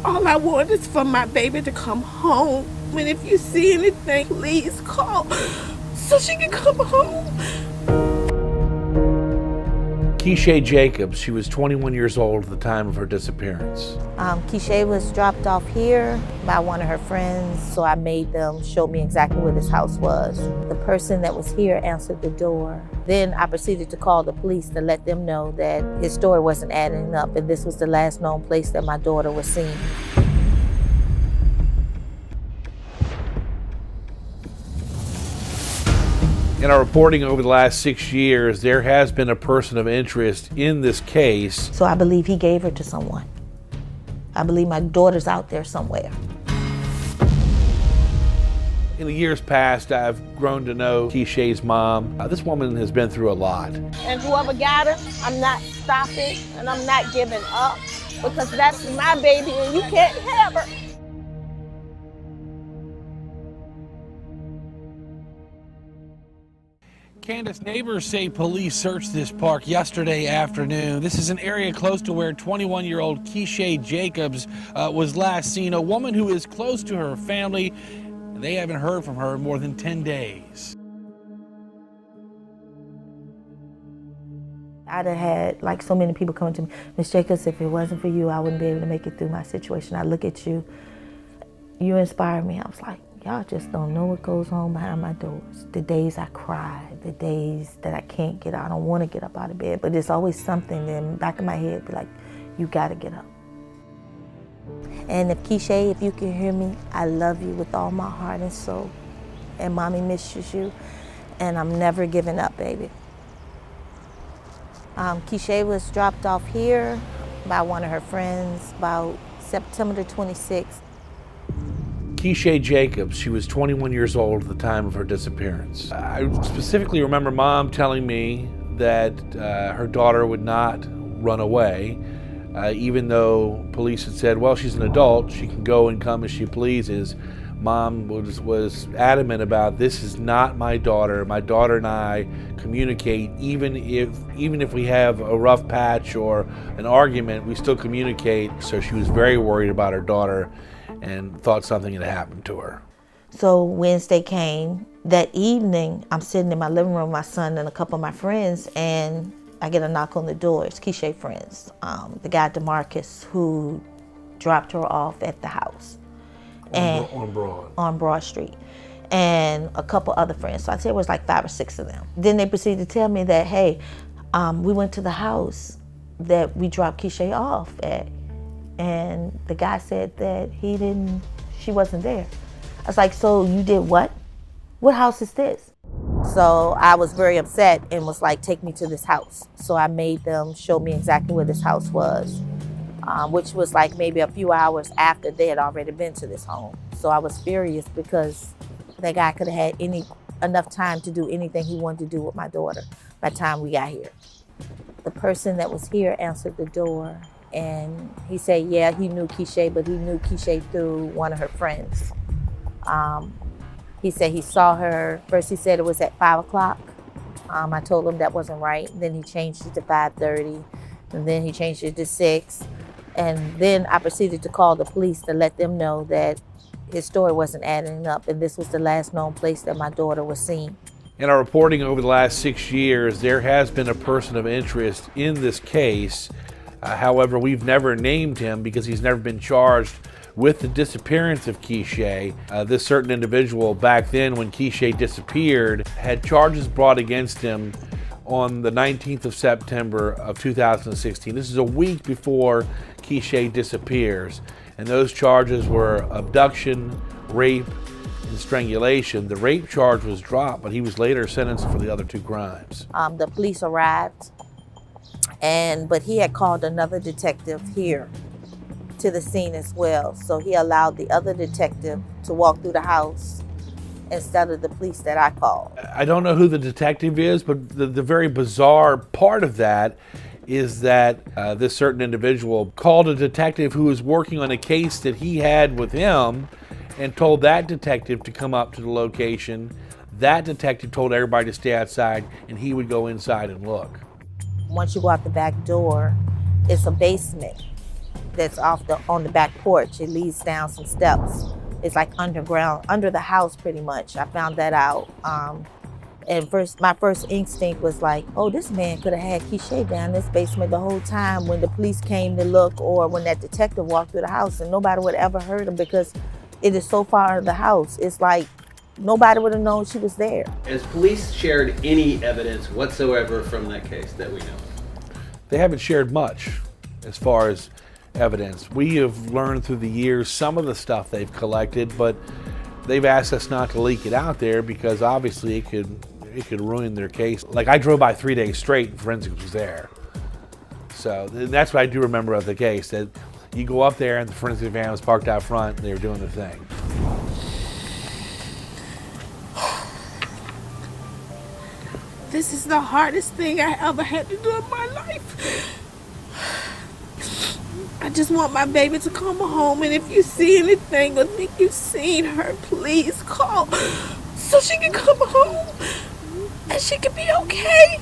All I want is for my baby to come home. And if you see anything, please call so she can come home. Keeshae Jacobs, she was 21 years old at the time of her disappearance. Keeshae was dropped off here by one of her friends, so I made them show me exactly where this house was. The person that was here answered the door. Then I proceeded to call the police to let them know that his story wasn't adding up, and this was the last known place that my daughter was seen. In our reporting over the last 6 years, there has been a person of interest in this case. So I believe he gave her to someone. I believe my daughter's out there somewhere. In the years past, I've grown to know Keeshae's mom. This woman has been through a lot. And whoever got her, I'm not stopping and I'm not giving up because that's my baby and you can't have her. Candace, neighbors say police searched this park yesterday afternoon. This is an area close to where 21-year-old Keeshae Jacobs was last seen, a woman who is close to her family, and they haven't heard from her in more than 10 days. I'd have had like so many people coming to me, Miss Jacobs, if it wasn't for you, I wouldn't be able to make it through my situation. I look at you, you inspire me. I was like, y'all just don't know what goes on behind my doors. The days I cry, the days that I can't get out, I don't want to get up out of bed, but there's always something in the back of my head be like, you gotta get up. And if Keeshae, if you can hear me, I love you with all my heart and soul. And mommy misses you, and I'm never giving up, baby. Keeshae was dropped off here by one of her friends about September the 26th. Keeshae Jacobs, she was 21 years old at the time of her disappearance. I specifically remember mom telling me that her daughter would not run away, even though police had said, well, she's an adult, she can go and come as she pleases. Mom was adamant about, this is not my daughter. My daughter and I communicate, even if we have a rough patch or an argument, we still communicate. So she was very worried about her daughter and thought something had happened to her. So Wednesday came. That evening, I'm sitting in my living room with my son and a couple of my friends, and I get a knock on the door. It's Keeshae friends. The guy, DeMarcus, who dropped her off at the house. On Broad Street. And a couple other friends. So I'd say it was like 5 or 6 of them. Then they proceeded to tell me that, hey, we went to the house that we dropped Keeshae off at. And the guy said that she wasn't there. I was like, so you did what? What house is this? So I was very upset and was like, take me to this house. So I made them show me exactly where this house was, which was like maybe a few hours after they had already been to this home. So I was furious because that guy could have had enough time to do anything he wanted to do with my daughter by the time we got here. The person that was here answered the door. And he said, yeah, he knew Keeshae, but he knew Keeshae through one of her friends. He said he saw her, first he said it was at 5 o'clock. I told him that wasn't right. Then he changed it to 5:30, and then he changed it to 6. And then I proceeded to call the police to let them know that his story wasn't adding up, and this was the last known place that my daughter was seen. In our reporting over the last 6 years, there has been a person of interest in this case. However, we've never named him because he's never been charged with the disappearance of Keeshae. This certain individual back then when Keeshae disappeared had charges brought against him on the 19th of September of 2016. This is a week before Keeshae disappears. And those charges were abduction, rape, and strangulation. The rape charge was dropped, but he was later sentenced for the other 2 crimes. The police arrived. But he had called another detective here to the scene as well. So he allowed the other detective to walk through the house instead of the police that I called. I don't know who the detective is, but the very bizarre part of that is that this certain individual called a detective who was working on a case that he had with him and told that detective to come up to the location. That detective told everybody to stay outside and he would go inside and look. Once you go out the back door, it's a basement. that's on the back porch. It leads down some steps. It's like underground, under the house pretty much. I found that out. And my first instinct was like, oh, this man could have had Keeshae down in this basement the whole time when the police came to look, or when that detective walked through the house, and nobody would ever heard him because it is so far out of the house. It's like nobody would have known she was there. Has police shared any evidence whatsoever from that case that we know? They haven't shared much as far as evidence. We have learned through the years some of the stuff they've collected, but they've asked us not to leak it out there because obviously it could ruin their case. Like, I drove by 3 days straight and forensics was there. So that's what I do remember of the case, that you go up there and the forensic van was parked out front and they were doing the thing. This is the hardest thing I ever had to do in my life. I just want my baby to come home, and if you see anything or think you've seen her, please call so she can come home and she can be okay.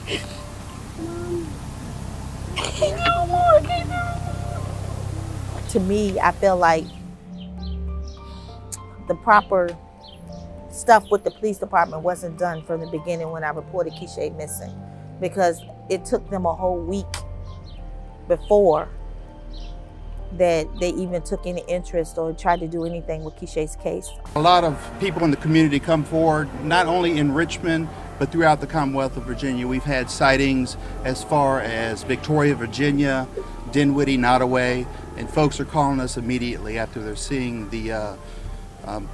I can't do no more. I can't do no more. To me, I feel like the proper stuff with the police department wasn't done from the beginning when I reported Keeshae missing, because it took them a whole week before that they even took any interest or tried to do anything with Keeshae's case. A lot of people in the community come forward, not only in Richmond, but throughout the Commonwealth of Virginia. We've had sightings as far as Victoria, Virginia, Dinwiddie, Nottoway, and folks are calling us immediately after they're seeing the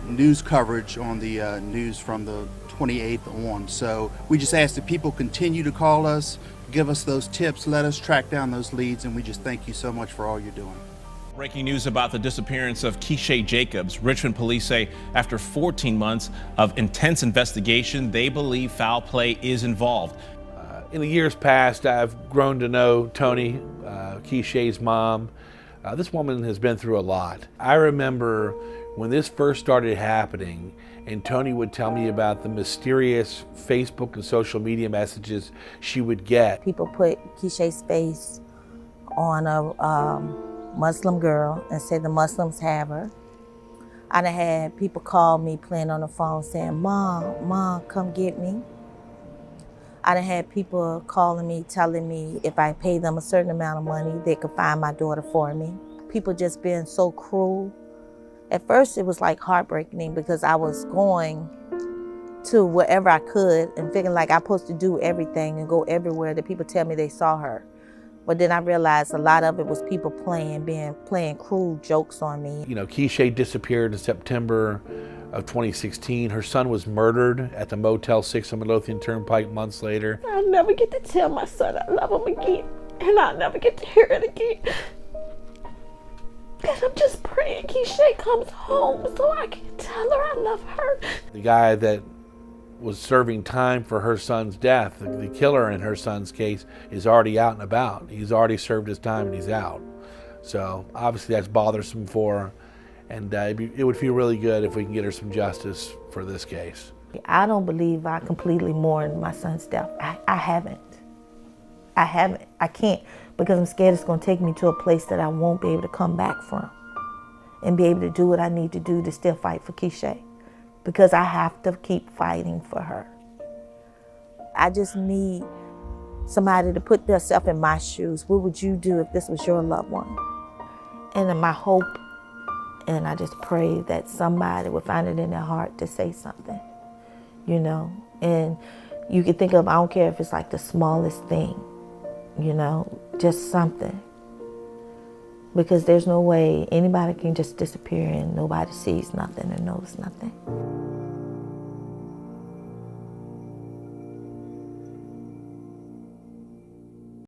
news coverage on the news from the 28th on. So we just ask that people continue to call us, give us those tips, let us track down those leads, and we just thank you so much for all you're doing. Breaking news about the disappearance of Keeshae Jacobs. Richmond police say after 14 months of intense investigation, they believe foul play is involved. In the years past, I've grown to know Tony, Keeshae's mom. This woman has been through a lot. I remember when this first started happening, and Tony would tell me about the mysterious Facebook and social media messages she would get. People put Keeshae's face on a Muslim girl and said the Muslims have her. I done had people call me playing on the phone saying, Mom, come get me. I done had people calling me, telling me if I pay them a certain amount of money, they could find my daughter for me. People just being so cruel. At first it was like heartbreaking because I was going to wherever I could and thinking like I'm supposed to do everything and go everywhere that people tell me they saw her. But then I realized a lot of it was people playing cruel jokes on me. You know, Keeshae disappeared in September of 2016. Her son was murdered at the Motel 6 on Midlothian Turnpike months later. I'll never get to tell my son I love him again, and I'll never get to hear it again. And I'm just praying Keeshae comes home so I can tell her I love her. The guy that was serving time for her son's death, the killer in her son's case, is already out and about. He's already served his time and he's out. So obviously that's bothersome for her, and it would feel really good if we can get her some justice for this case. I don't believe I completely mourned my son's death. I haven't. I can't, because I'm scared it's going to take me to a place that I won't be able to come back from and be able to do what I need to do to still fight for Keeshae, because I have to keep fighting for her. I just need somebody to put themselves in my shoes. What would you do if this was your loved one? And my hope, and I just pray that somebody would find it in their heart to say something, you know? And you can think of, I don't care if it's like the smallest thing, you know, just something. Because there's no way anybody can just disappear and nobody sees nothing and knows nothing.